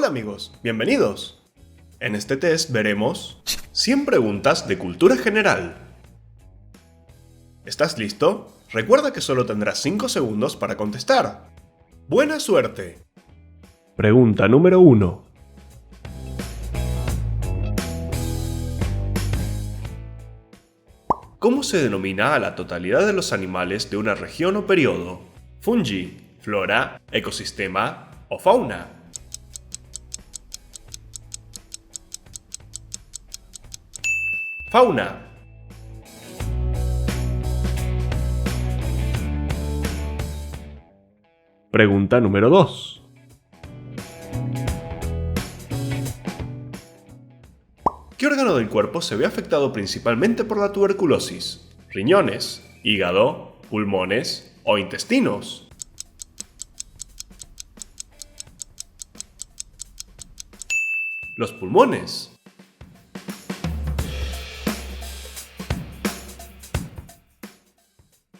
Hola amigos, bienvenidos. En este test veremos 100 preguntas de cultura general. ¿Estás listo? Recuerda que solo tendrás 5 segundos para contestar. ¡Buena suerte! Pregunta número 1. ¿Cómo se denomina a la totalidad de los animales de una región o periodo? ¿Fungi, flora, ecosistema o fauna? Fauna. Pregunta número 2. ¿Qué órgano del cuerpo se ve afectado principalmente por la tuberculosis? ¿Riñones, hígado, pulmones o intestinos? Los pulmones.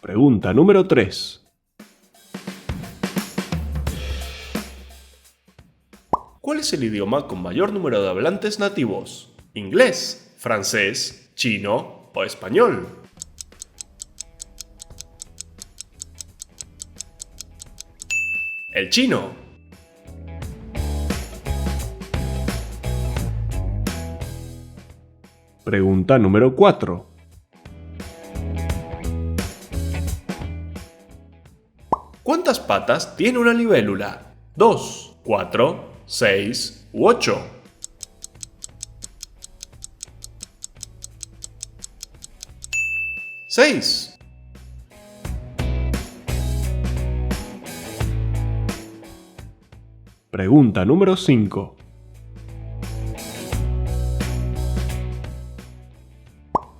Pregunta número 3. ¿Cuál es el idioma con mayor número de hablantes nativos? ¿Inglés, francés, chino o español? El chino. Pregunta número 4. ¿Cuántas patas tiene una libélula? ¿2, 4, 6 u 8? ¡6! Pregunta número 5.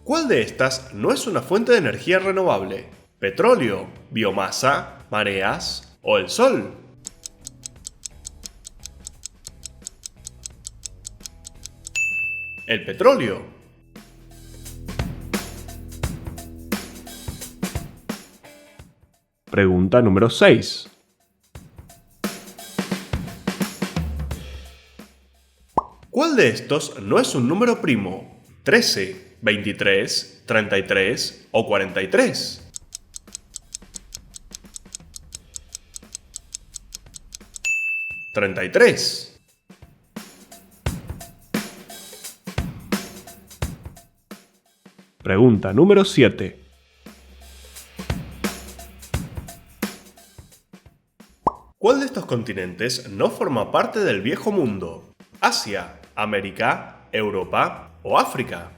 ¿Cuál de estas no es una fuente de energía renovable? ¿Petróleo, biomasa, mareas o el sol? El petróleo. Pregunta número 6. ¿Cuál de estos no es un número primo? ¿13, 23, 33 o 43? ¿33? Pregunta número 7. ¿Cuál de estos continentes no forma parte del Viejo Mundo? ¿Asia, América, Europa o África?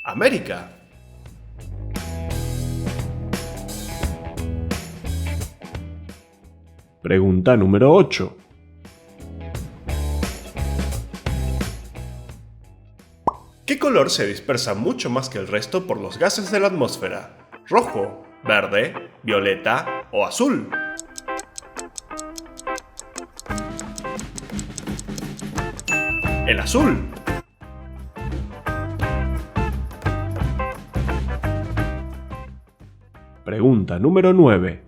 América. Pregunta número 8. ¿Qué color se dispersa mucho más que el resto por los gases de la atmósfera? ¿Rojo, verde, violeta o azul? El azul. Pregunta número 9.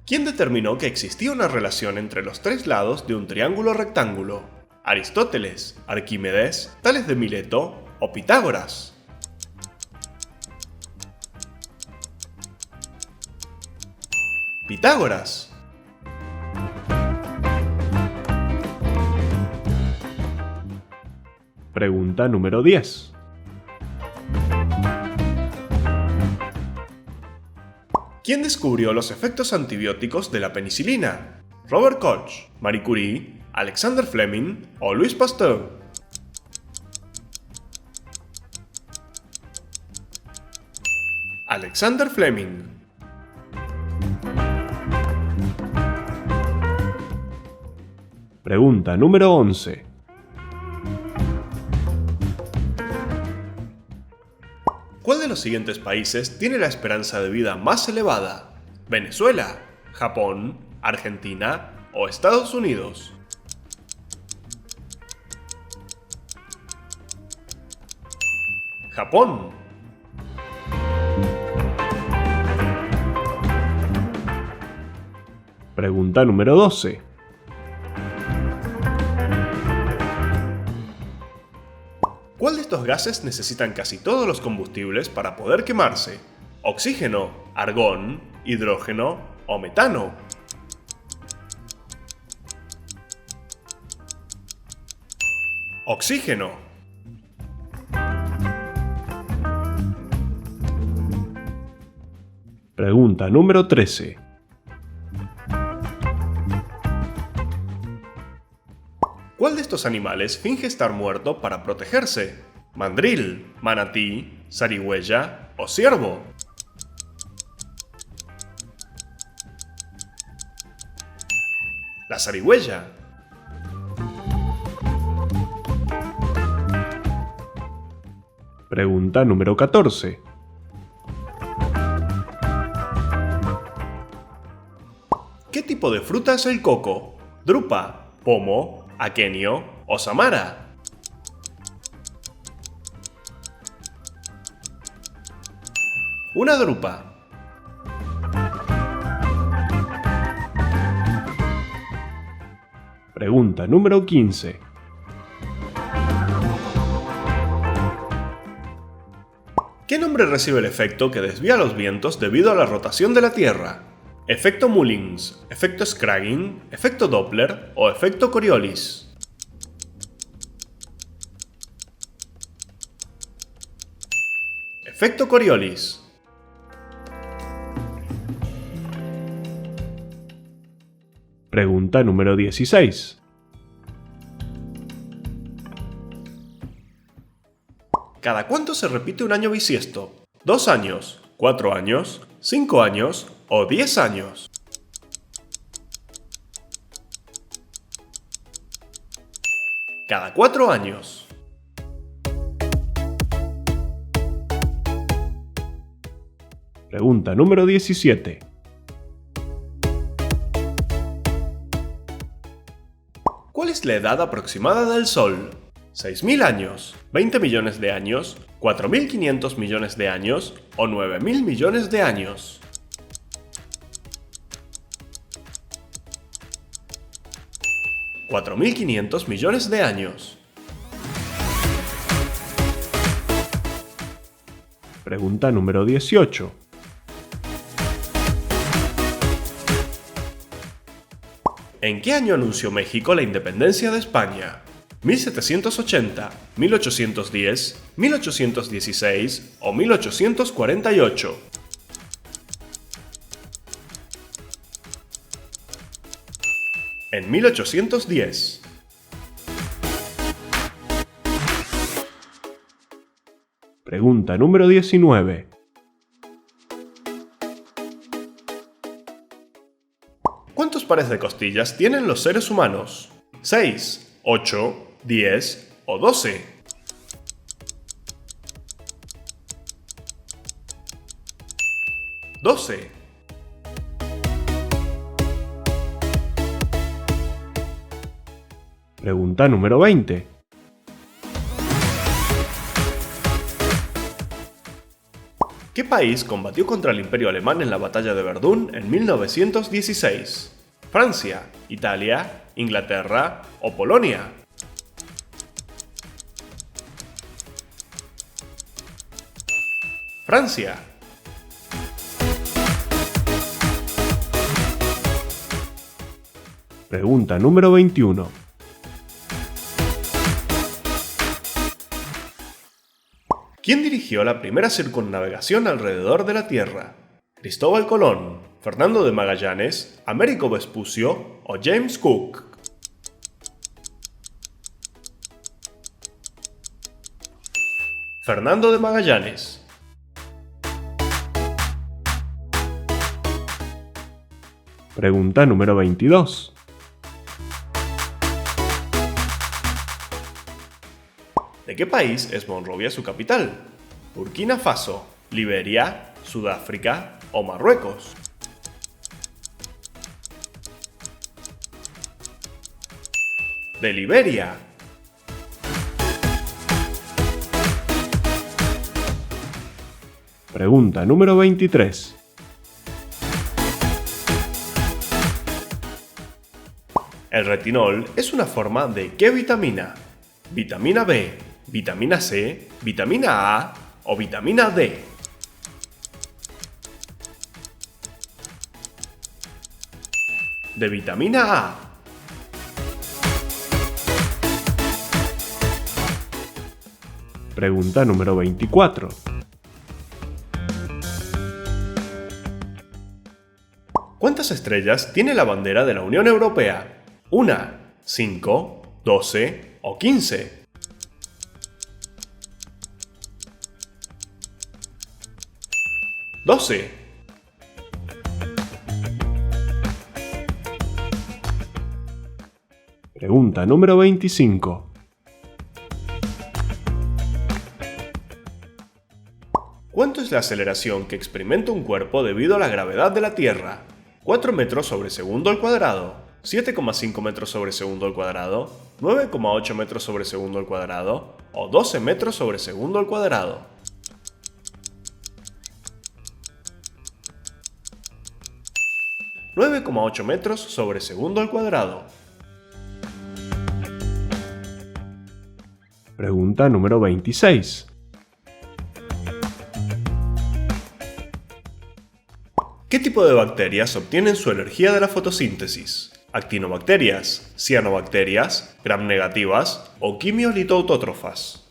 ¿Quién determinó que existía una relación entre los tres lados de un triángulo rectángulo? ¿Aristóteles, Arquímedes, Tales de Mileto o Pitágoras? Pitágoras. Pregunta número 10. ¿Quién descubrió los efectos antibióticos de la penicilina? ¿Robert Koch, Marie Curie, Alexander Fleming o Louis Pasteur? Alexander Fleming. Pregunta número 11. ¿Cuál de los siguientes países tiene la esperanza de vida más elevada? ¿Venezuela, Japón, Argentina o Estados Unidos? Japón. Pregunta número 12. ¿Cuál de estos gases necesitan casi todos los combustibles para poder quemarse? ¿Oxígeno, argón, hidrógeno o metano? Oxígeno. Pregunta número 13. ¿Cuál de estos animales finge estar muerto para protegerse? ¿Mandril, manatí, zarigüeya o ciervo? La zarigüeya. Pregunta número 14. ¿Qué tipo de fruta es el coco? ¿Drupa, pomo, aquenio o samara? Una drupa. Pregunta número 15. ¿Qué nombre recibe el efecto que desvía los vientos debido a la rotación de la Tierra? ¿Efecto Mullins, efecto Scragin, efecto Doppler o efecto Coriolis? Efecto Coriolis. Pregunta número 16. ¿Cada cuánto se repite un año bisiesto? ¿2 años, 4 años, 5 años o 10 años? Cada 4 años. Pregunta número 17. ¿Cuál es la edad aproximada del Sol? ¿6.000 años, 20 millones de años, 4.500 millones de años o 9.000 millones de años? $4.500 millones de años. Pregunta número 18. ¿En qué año anunció México la independencia de España? ¿1780, 1810, 1816 o 1848? En 1810. Pregunta número 19. ¿Cuántos pares de costillas tienen los seres humanos? ¿6, 8, 10 o 12? $12. Pregunta número 20. ¿Qué país combatió contra el Imperio Alemán en la batalla de Verdún en 1916? ¿Francia, Italia, Inglaterra o Polonia? Francia. Pregunta número 21. ¿Quién dirigió la primera circunnavegación alrededor de la Tierra? ¿Cristóbal Colón, Fernando de Magallanes, Américo Vespucio o James Cook? Fernando de Magallanes. Pregunta número 22. ¿De qué país es Monrovia su capital? ¿Burkina Faso, Liberia, Sudáfrica o Marruecos? De Liberia. Pregunta número 23. El retinol es una forma de ¿qué vitamina? ¿Vitamina B, vitamina C, vitamina A o vitamina D? De vitamina A. Pregunta número 24. ¿Cuántas estrellas tiene la bandera de la Unión Europea? ¿1, 5, 12 o 15? ¡12! Pregunta número 25. ¿Cuánto es la aceleración que experimenta un cuerpo debido a la gravedad de la Tierra? ¿4 metros sobre segundo al cuadrado? ¿7,5 metros sobre segundo al cuadrado? ¿9,8 metros sobre segundo al cuadrado? ¿O 12 metros sobre segundo al cuadrado? ¿9,8 metros sobre segundo al cuadrado? Pregunta número 26. ¿Qué tipo de bacterias obtienen su energía de la fotosíntesis? ¿Actinobacterias, cianobacterias, gram negativas o quimiolitoautótrofas?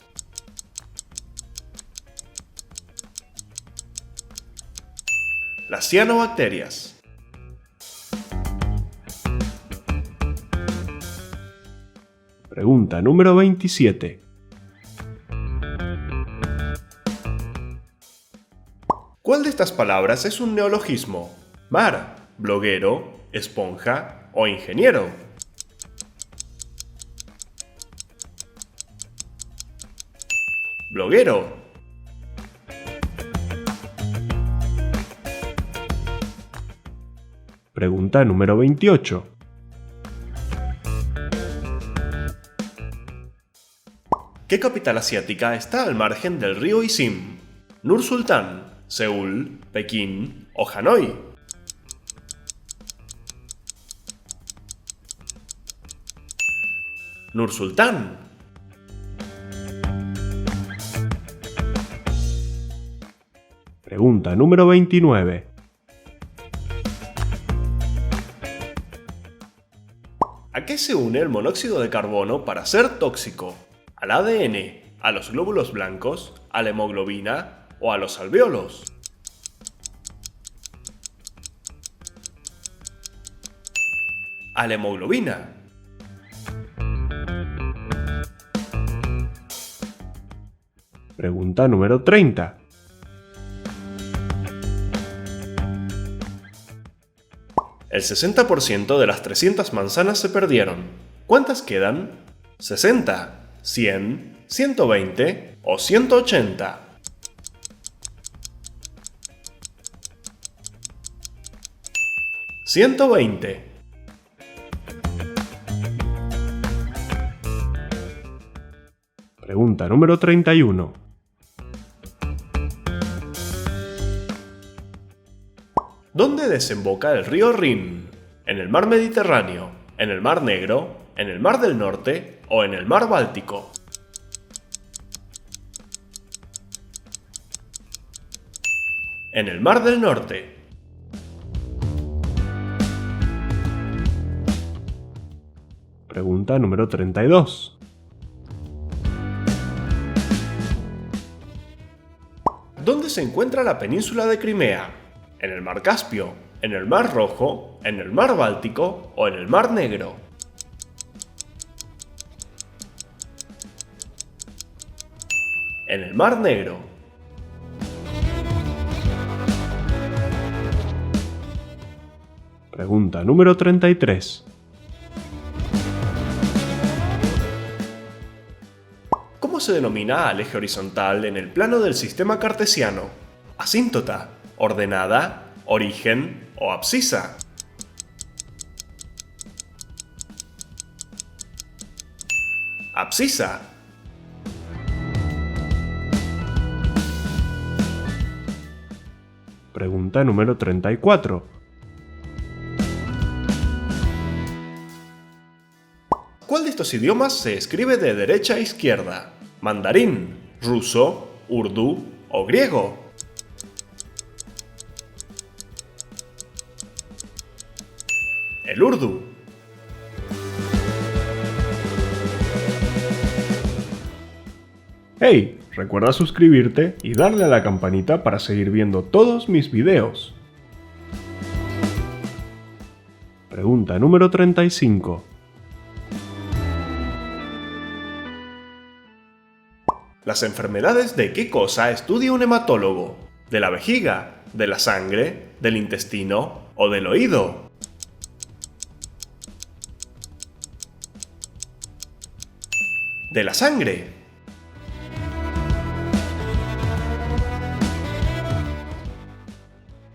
Las cianobacterias. Pregunta número 27. ¿Cuál de estas palabras es un neologismo? Mar, bloguero, esponja o ingeniero. Bloguero. Pregunta número 28. ¿Qué capital asiática está al margen del río Isim? ¿Nur Sultán, Seúl, Pekín o Hanoi? Nur Sultán. Pregunta número 29. ¿A qué se une el monóxido de carbono para ser tóxico? ¿Al ADN, a los glóbulos blancos, a la hemoglobina o a los alvéolos? A la hemoglobina. Pregunta número 30. El 60% de las 300 manzanas se perdieron. ¿Cuántas quedan? ¿60, 100, 120 o 180? ¡120! Pregunta número 31. ¿Dónde desemboca el río Rin? ¿En el mar Mediterráneo, en el mar Negro, en el mar del Norte o en el mar Báltico? En el mar del Norte. Pregunta número 32. ¿Dónde se encuentra la península de Crimea? ¿En el mar Caspio, en el mar Rojo, en el mar Báltico o en el mar Negro? En el mar Negro. Pregunta número 33. ¿Cómo se denomina al eje horizontal en el plano del sistema cartesiano? ¿Asíntota, ordenada, origen o abscisa? Abscisa. Pregunta número 34. ¿Cuál de estos idiomas se escribe de derecha a izquierda? ¿Mandarín, ruso, urdú o griego? El urdú. ¡Hey! Recuerda suscribirte y darle a la campanita para seguir viendo todos mis videos. Pregunta número 35. ¿Las enfermedades de qué cosa estudia un hematólogo? ¿De la vejiga, de la sangre, del intestino o del oído? De la sangre.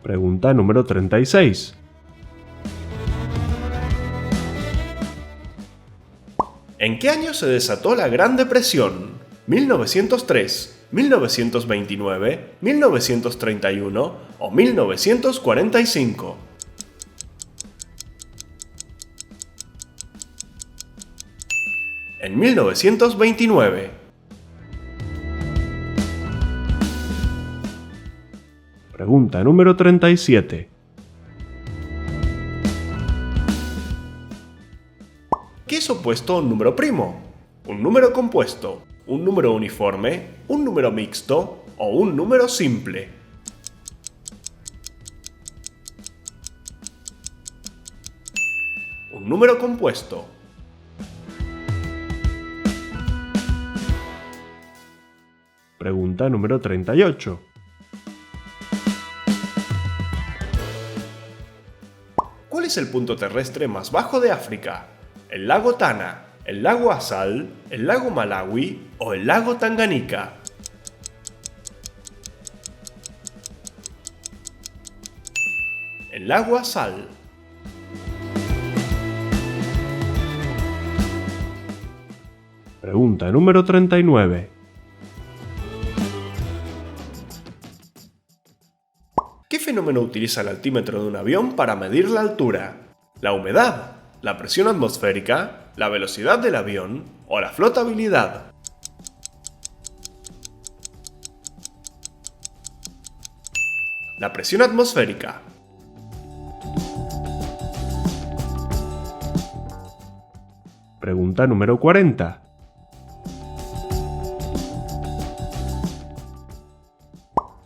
Pregunta número 36. ¿En qué año se desató la Gran Depresión? ¿1903, 1929, 1931 o 1945? En 1929. Pregunta número 37. ¿Qué es opuesto a un número primo? ¿Un número compuesto, un número uniforme, un número mixto o un número simple? Un número compuesto. Pregunta número 38. ¿Cuál es el punto terrestre más bajo de África? ¿El lago Tana, el lago Assal, el lago Malawi o el lago Tanganika? El lago Assal. Pregunta número 39. ¿Qué fenómeno utiliza el altímetro de un avión para medir la altura? ¿La humedad, la presión atmosférica, la velocidad del avión o la flotabilidad? La presión atmosférica. Pregunta número 40.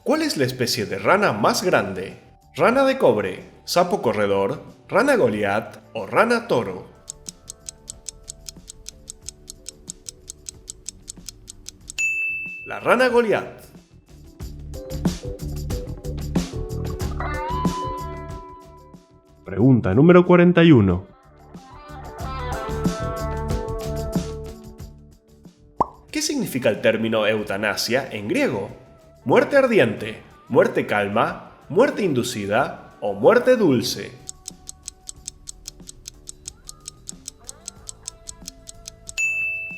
¿Cuál es la especie de rana más grande? ¿Rana de cobre, sapo corredor, rana Goliat o rana toro? La rana Goliat. Pregunta número 41. ¿Qué significa el término eutanasia en griego? ¿Muerte ardiente, muerte calma, muerte inducida o muerte dulce?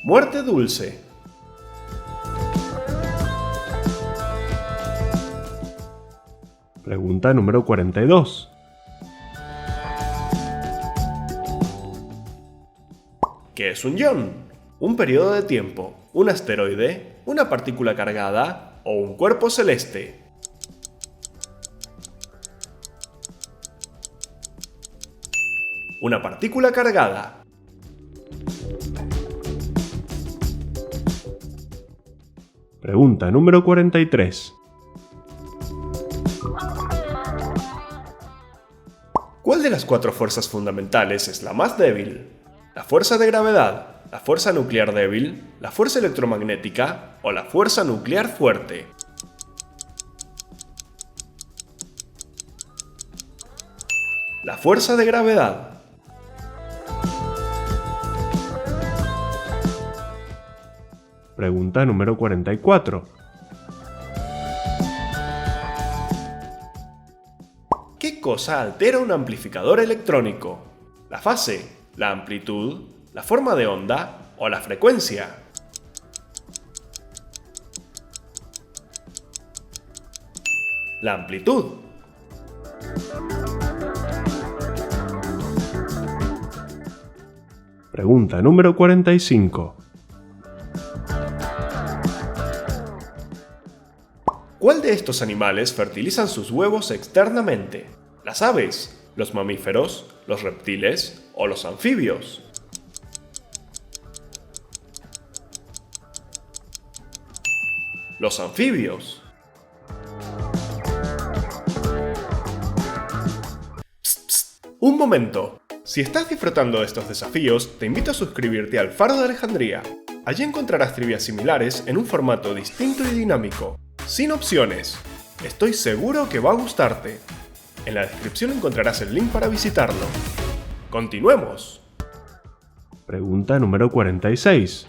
Muerte dulce. Pregunta número 42. ¿Qué es un ion? ¿Un periodo de tiempo, un asteroide, una partícula cargada o un cuerpo celeste? Una partícula cargada. Pregunta número 43. ¿Cuál de las cuatro fuerzas fundamentales es la más débil? ¿La fuerza de gravedad, la fuerza nuclear débil, la fuerza electromagnética o la fuerza nuclear fuerte? La fuerza de gravedad. Pregunta número 44. ¿Qué cosa altera un amplificador electrónico? ¿La fase, la amplitud, la forma de onda o la frecuencia? La amplitud. Pregunta número 45. ¿Cuál de estos animales fertilizan sus huevos externamente? ¿Las aves, los mamíferos, los reptiles o los anfibios? Los anfibios. Psst, psst. Un momento. Si estás disfrutando de estos desafíos, te invito a suscribirte al Faro de Alejandría. Allí encontrarás trivias similares en un formato distinto y dinámico, sin opciones. Estoy seguro que va a gustarte. En la descripción encontrarás el link para visitarlo. ¡Continuemos! Pregunta número 46.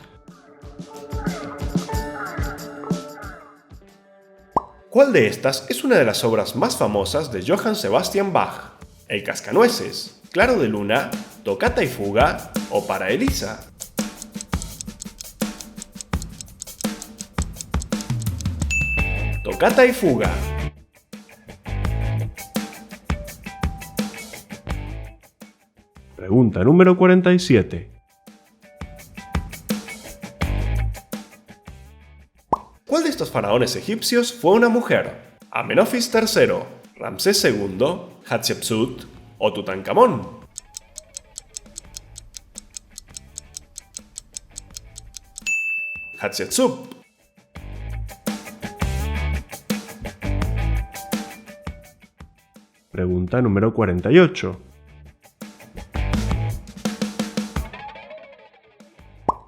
¿Cuál de estas es una de las obras más famosas de Johann Sebastian Bach? ¿El Cascanueces, Claro de Luna, Toccata y Fuga o Para Elisa? Toccata y Fuga. Pregunta número 47. ¿Cuál de estos faraones egipcios fue una mujer? ¿Amenofis III, Ramsés II, Hatshepsut o Tutankamón? Hatshepsut. Pregunta número 48.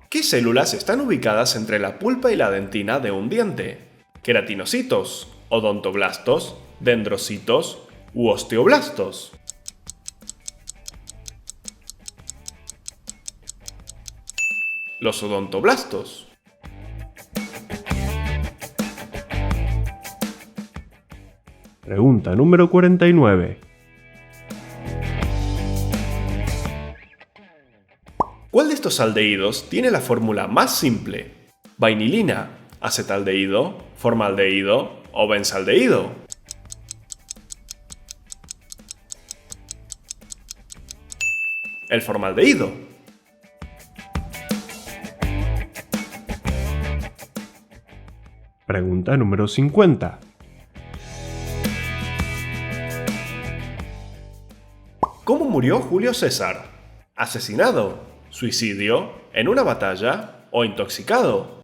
¿Qué células están ubicadas entre la pulpa y la dentina de un diente? ¿Queratinocitos, odontoblastos, dendrocitos u osteoblastos? Los odontoblastos. Pregunta número 49. ¿Cuál de estos aldehídos tiene la fórmula más simple? ¿Vainilina, acetaldehído, formaldehído o benzaldehído? El formaldehído. Pregunta número 50. ¿Cómo murió Julio César? ¿Asesinado, suicidio, en una batalla o intoxicado?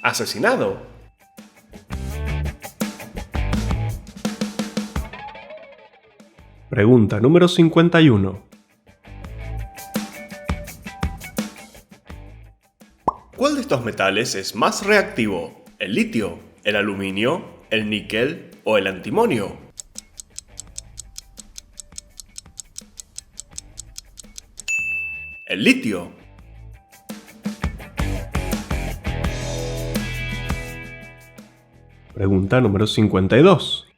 Asesinado. Pregunta número 51. ¿Cuál de estos metales es más reactivo? ¿El litio, el aluminio, el níquel o el antimonio? El litio. Pregunta número 52.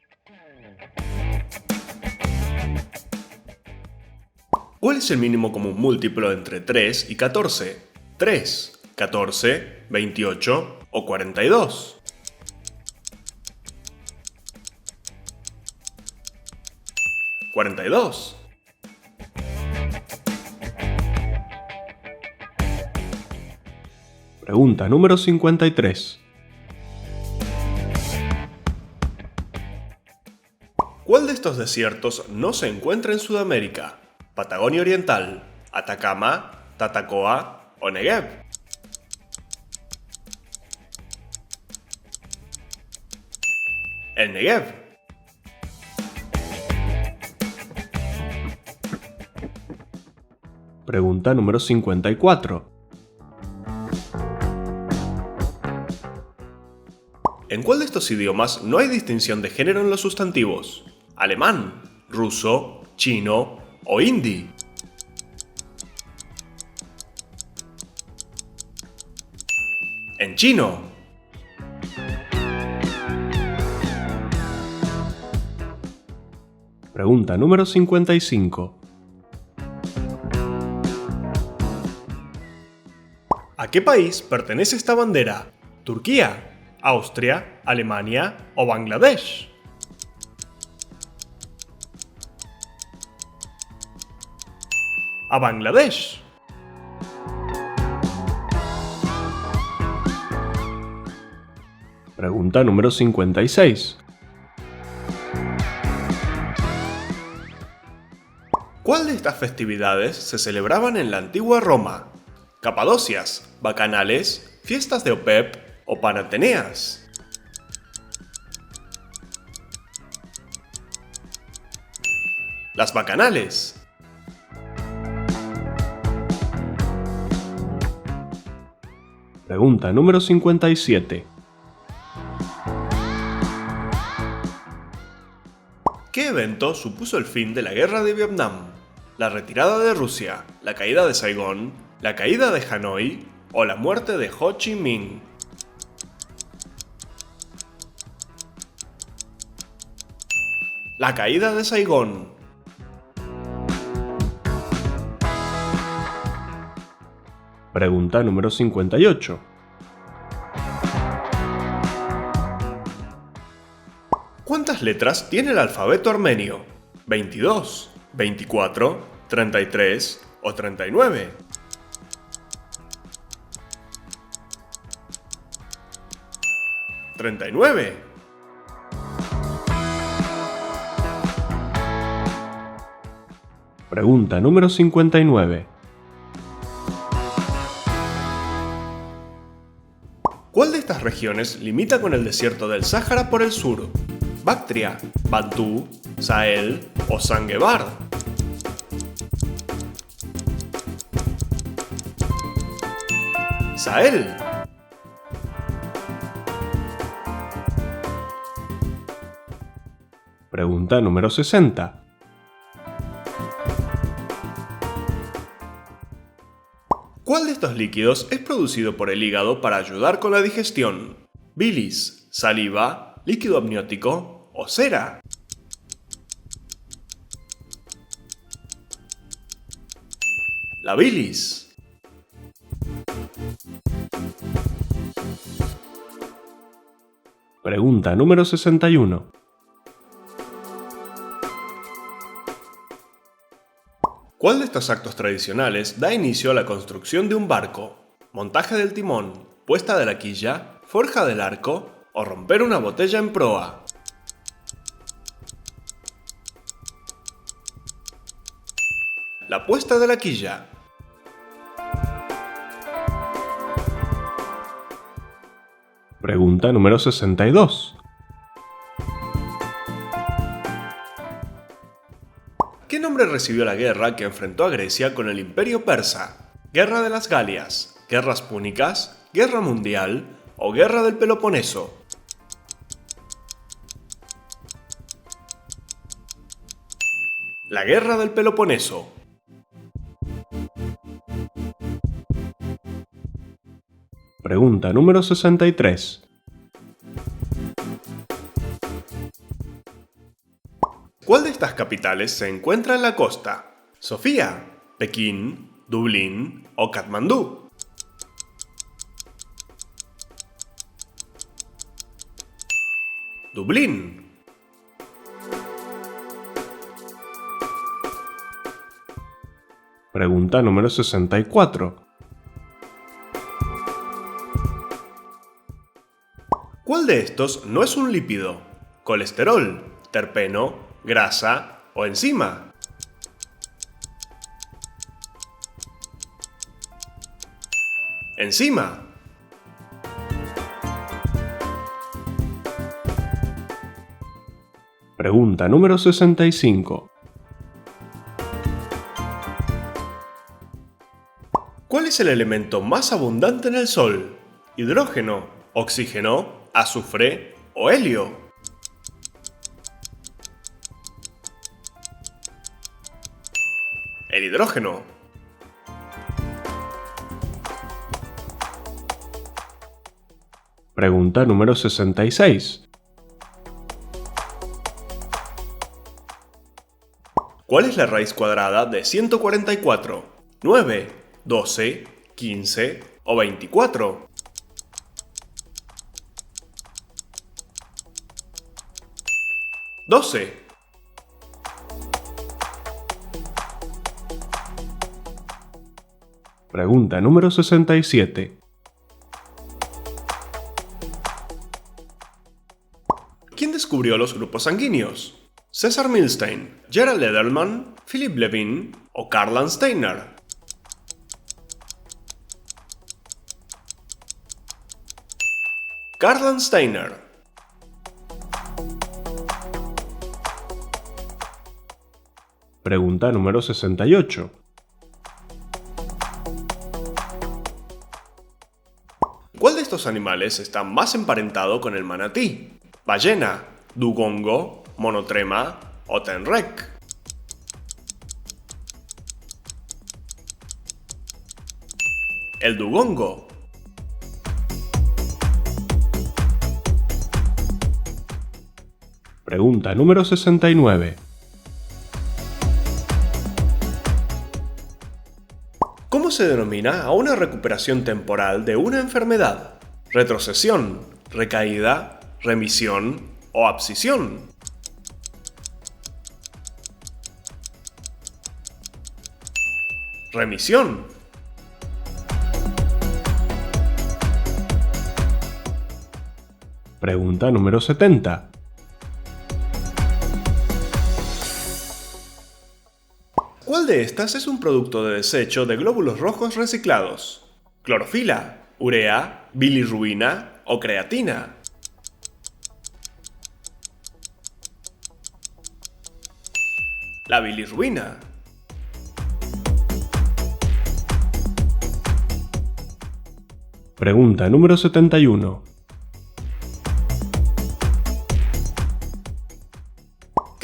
¿Cuál es el mínimo común múltiplo entre 3 y 14? ¿3, 14, 28 o 42? ¿42? Pregunta número 53. ¿Cuál de estos desiertos no se encuentra en Sudamérica? ¿Patagonia Oriental, Atacama, Tatacoa o Negev? El Negev. Pregunta número 54. ¿En cuál de estos idiomas no hay distinción de género en los sustantivos? ¿Alemán, ruso, chino o hindi? En chino. Pregunta número 55. ¿A qué país pertenece esta bandera? ¿Turquía, Austria, Alemania o Bangladesh? a Bangladesh? Pregunta número 56. ¿Cuál de estas festividades se celebraban en la antigua Roma? ¿Capadocias, bacanales, fiestas de Opep o Panateneas? Las bacanales. Pregunta número 57. ¿Qué evento supuso el fin de la guerra de Vietnam? ¿La retirada de Rusia, la caída de Saigón, la caída de Hanoi o la muerte de Ho Chi Minh? La caída de Saigón. Pregunta número 58. ¿Cuántas letras tiene el alfabeto armenio? ¿22, 24, 33 o 39? ¡39! Pregunta número 59. ¿Cuál de estas regiones limita con el desierto del Sáhara por el sur? ¿Bactria, Bantú, Sahel o Zanguevar? Sahel. Pregunta número 60. ¿Cuál de estos líquidos es producido por el hígado para ayudar con la digestión? ¿Bilis, saliva, líquido amniótico o cera? La bilis. Pregunta número 61. ¿Cuál de estos actos tradicionales da inicio a la construcción de un barco? ¿Montaje del timón, puesta de la quilla, forja del arco o romper una botella en proa? La puesta de la quilla. Pregunta número 62. ¿Qué nombre recibió la guerra que enfrentó a Grecia con el Imperio Persa? ¿Guerra de las Galias, guerras púnicas, guerra mundial o guerra del Peloponeso? La guerra del Peloponeso. Pregunta número 63. ¿Cuál de estas capitales se encuentra en la costa? ¿Sofía, Pekín, Dublín o Katmandú? Dublín. Pregunta número 64. ¿Cuál de estos no es un lípido? ¿Colesterol, terpeno, grasa o enzima? Enzima. Pregunta número 65. ¿Cuál es el elemento más abundante en el Sol? ¿Hidrógeno, oxígeno, azufre o helio? El hidrógeno. Pregunta número 66. ¿Cuál es la raíz cuadrada de 144? ¿9, 12, 15 o 24? ¡12! Pregunta número 67. ¿Quién descubrió los grupos sanguíneos? ¿César Milstein, Gerald Edelman, Philipp Levin o Karl Landsteiner? Karl Landsteiner. Pregunta número 68. ¿Cuál de estos animales está más emparentado con el manatí? ¿Ballena, dugongo, monotrema o tenrec? El dugongo. Pregunta número 69. ¿Cómo se denomina a una recuperación temporal de una enfermedad? ¿Retrocesión, recaída, remisión o abscisión? Remisión. Pregunta número 70. ¿Cuál de estas es un producto de desecho de glóbulos rojos reciclados? ¿Clorofila, urea, bilirrubina o creatina? La bilirrubina. Pregunta número 71.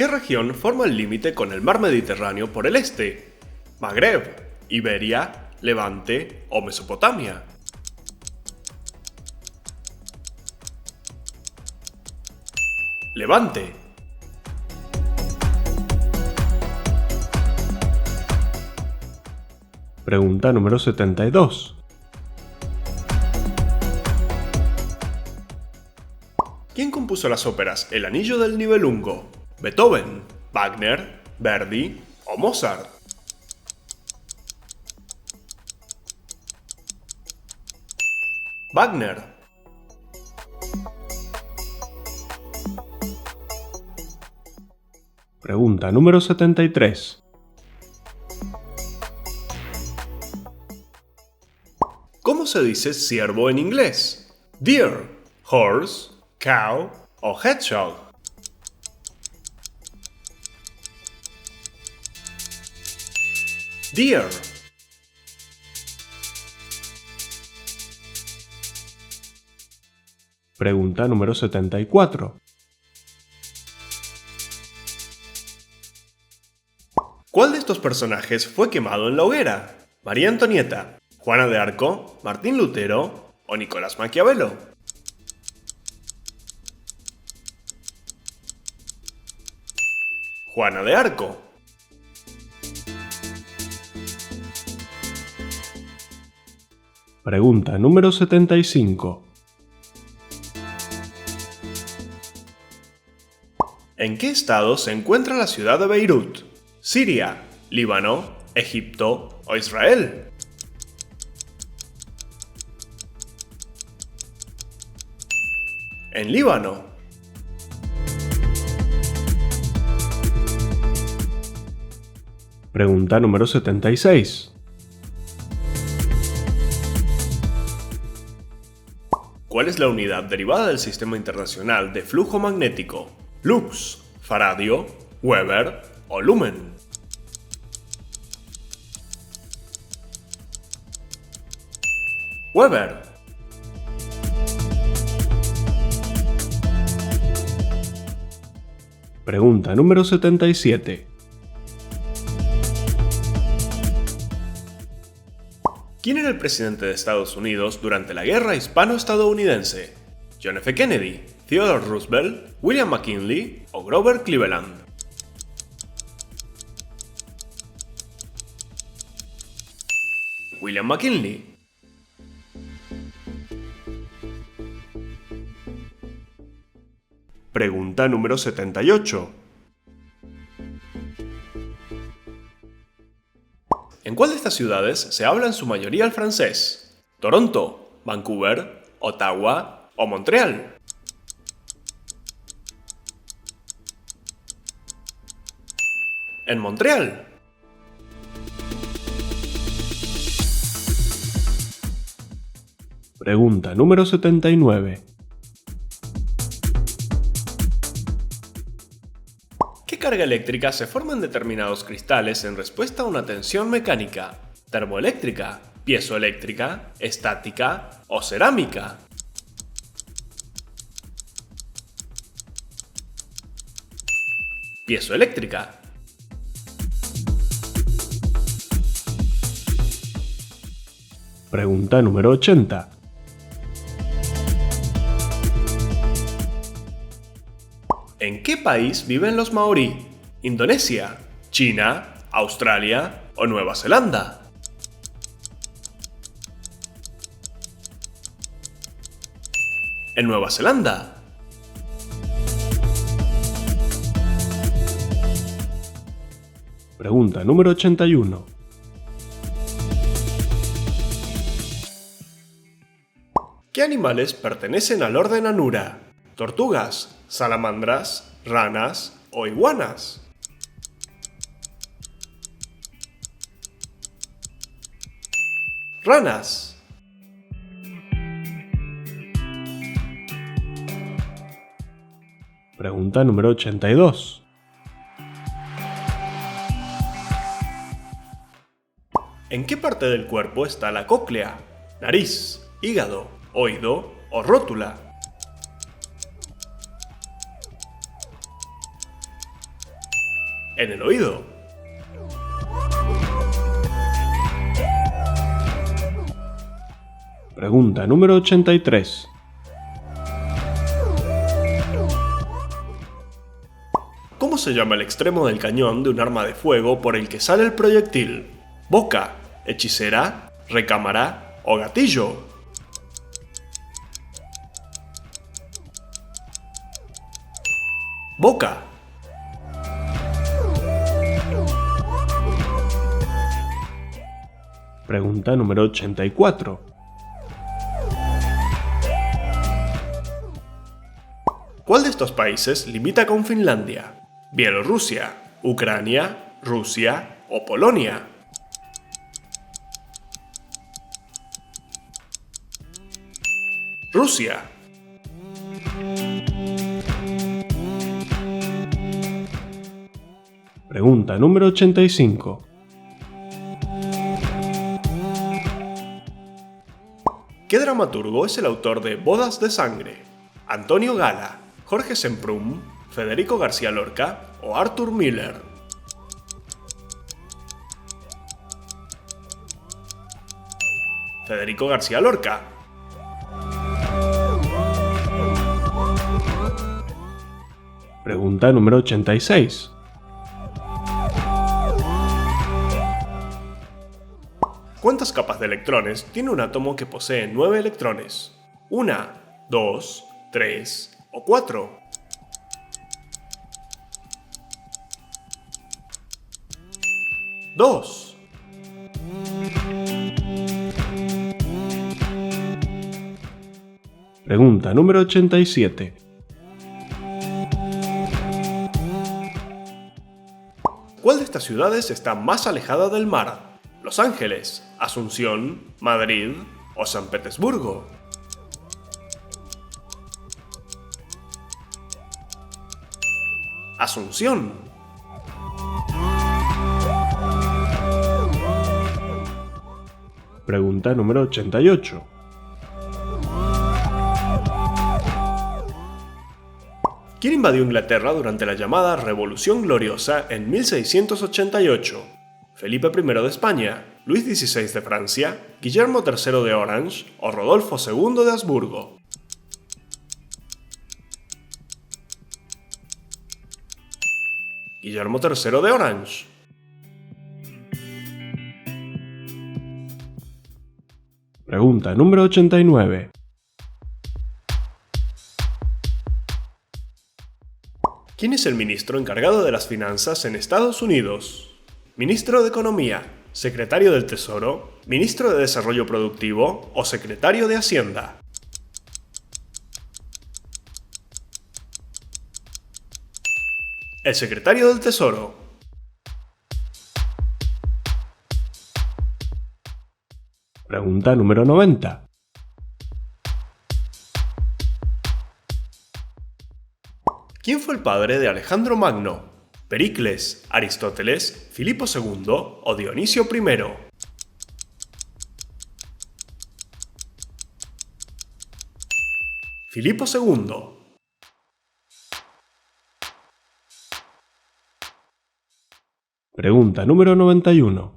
¿Qué región forma el límite con el mar Mediterráneo por el este? ¿Magreb, Iberia, Levante o Mesopotamia? Levante. Pregunta número 72. ¿Quién compuso las óperas El Anillo del Nibelungo? ¿Beethoven, Wagner, Verdi o Mozart? Wagner. Pregunta número 73. ¿Cómo se dice ciervo en inglés? Deer, horse, cow o hedgehog. Deer. Pregunta número 74. ¿Cuál de estos personajes fue quemado en la hoguera? ¿María Antonieta, Juana de Arco, Martín Lutero o Nicolás Maquiavelo? Juana de Arco. Pregunta número 75. ¿En qué estado se encuentra la ciudad de Beirut? ¿Siria, Líbano, Egipto o Israel? En Líbano. Pregunta número 76. ¿Cuál es la unidad derivada del Sistema Internacional de Flujo Magnético? ¿Lux, faradio, Weber o lumen? Weber. Pregunta número 77. ¿Quién era el presidente de Estados Unidos durante la Guerra Hispano-Estadounidense? ¿John F. Kennedy, Theodore Roosevelt, William McKinley o Grover Cleveland? William McKinley. Pregunta número 78. ¿En cuál de estas ciudades se habla en su mayoría el francés? ¿Toronto, Vancouver, Ottawa o Montreal? En Montreal. Pregunta número 79. ¿Qué carga eléctrica se forma en determinados cristales en respuesta a una tensión mecánica? ¿Termoeléctrica, piezoeléctrica, estática o cerámica? Piezoeléctrica. Pregunta número 80. ¿En qué país viven los maorí? ¿Indonesia, China, Australia o Nueva Zelanda? En Nueva Zelanda. Pregunta número 81. ¿Qué animales pertenecen al orden Anura? ¿Tortugas, salamandras, ranas o iguanas? Ranas. Pregunta número 82. ¿En qué parte del cuerpo está la cóclea? ¿Nariz, hígado, oído o rótula? En el oído. Pregunta número 83. ¿Cómo se llama el extremo del cañón de un arma de fuego por el que sale el proyectil? ¿Boca, hechicera, recámara o gatillo? Boca. Pregunta número 84. ¿Cuál de estos países limita con Finlandia? ¿Bielorrusia, Ucrania, Rusia o Polonia? Rusia. Pregunta número 85. ¿Qué dramaturgo es el autor de Bodas de Sangre? ¿Antonio Gala, Jorge Semprún, Federico García Lorca o Arthur Miller? Federico García Lorca. Pregunta número 86. ¿Cuántas capas de electrones tiene un átomo que posee 9 electrones? ¿1, 2, 3 o 4? ¡2! Pregunta número 87. ¿Cuál de estas ciudades está más alejada del mar? ¿Los Ángeles, Asunción, Madrid o San Petersburgo? Asunción. Pregunta número 88. ¿Quién invadió Inglaterra durante la llamada Revolución Gloriosa en 1688? ¿Felipe I de España, Luis XVI de Francia, Guillermo III de Orange o Rodolfo II de Habsburgo? Guillermo III de Orange. Pregunta número 89. ¿Quién es el ministro encargado de las finanzas en Estados Unidos? ¿Ministro de Economía, secretario del Tesoro, ministro de Desarrollo Productivo o secretario de Hacienda. El secretario del Tesoro. Pregunta número 90. ¿Quién fue el padre de Alejandro Magno? ¿Pericles, Aristóteles, Filipo II o Dionisio I? Filipo II. Pregunta número 91.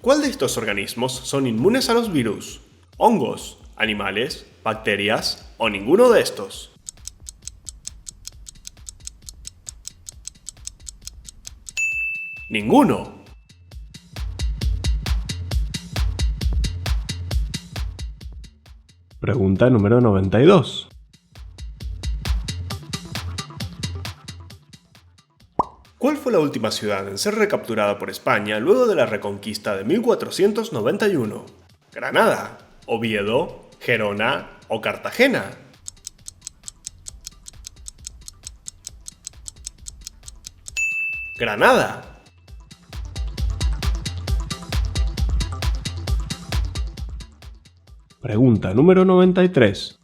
¿Cuál de estos organismos son inmunes a los virus? ¿Hongos, animales, bacterias o ninguno de estos? Ninguno. Pregunta número 92. ¿Cuál fue la última ciudad en ser recapturada por España luego de la Reconquista de 1491? ¿Granada, Oviedo, Gerona o Cartagena? Granada. Pregunta número 93.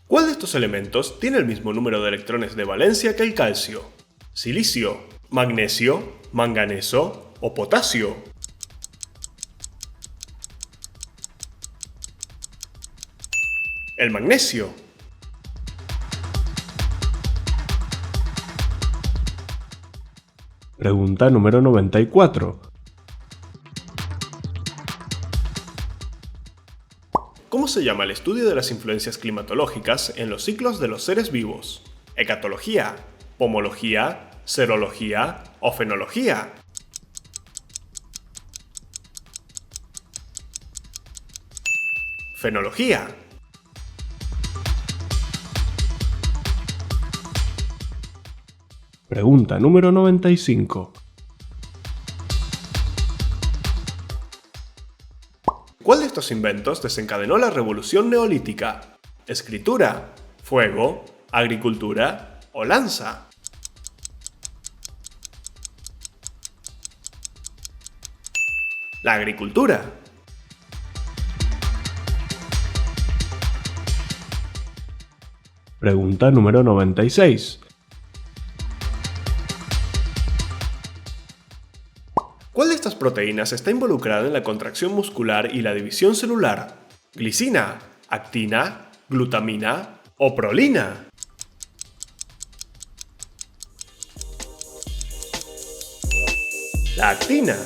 ¿Cuál de estos elementos tiene el mismo número de electrones de valencia que el calcio? ¿Silicio, magnesio, manganeso o potasio? El magnesio. Pregunta número 94. ¿Cómo se llama el estudio de las influencias climatológicas en los ciclos de los seres vivos? ¿Hecatología, pomología, serología o fenología? Fenología. Pregunta número 95. ¿Cuál de estos inventos desencadenó la revolución neolítica? ¿Escritura, fuego, agricultura o lanza? La agricultura. Pregunta número 96. ¿Cuál de estas proteínas está involucrada en la contracción muscular y la división celular? ¿Glicina, actina, glutamina o prolina? La actina.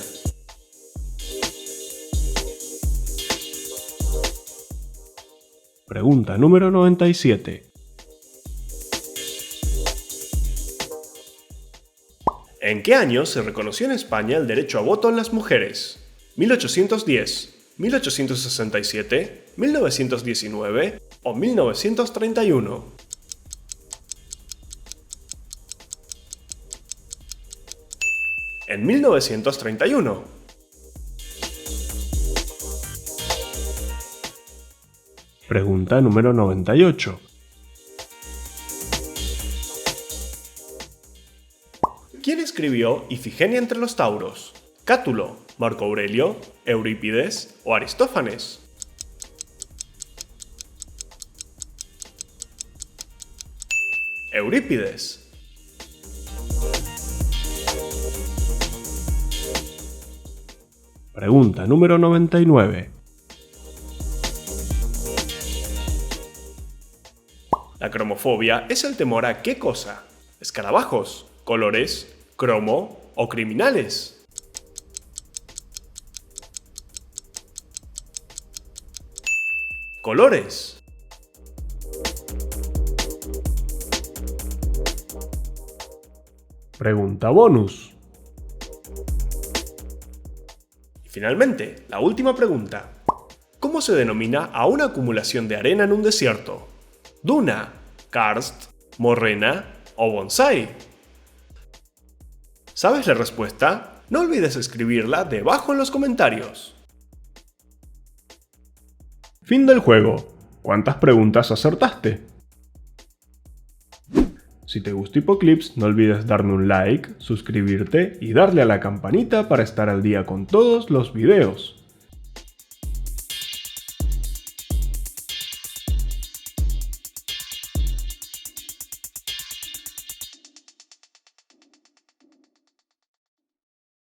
Pregunta número 97. ¿En qué año se reconoció en España el derecho a voto en las mujeres? ¿1810, 1867, 1919 o 1931? En 1931. Pregunta número 98. ¿Quién escribió Ifigenia entre los tauros? ¿Cátulo, Marco Aurelio, Eurípides o Aristófanes? Eurípides. Pregunta número 99. La cromofobia es el temor a ¿qué cosa? ¿Escarabajos, colores, cromo o criminales? Colores. Pregunta bonus. Y finalmente, la última pregunta. ¿Cómo se denomina a una acumulación de arena en un desierto? duna, karst, morrena o bonsai? ¿Sabes la respuesta? No olvides escribirla debajo en los comentarios. Fin del juego. ¿Cuántas preguntas acertaste? Si te gustó Hipoclips, no olvides darme un like, suscribirte y darle a la campanita para estar al día con todos los videos.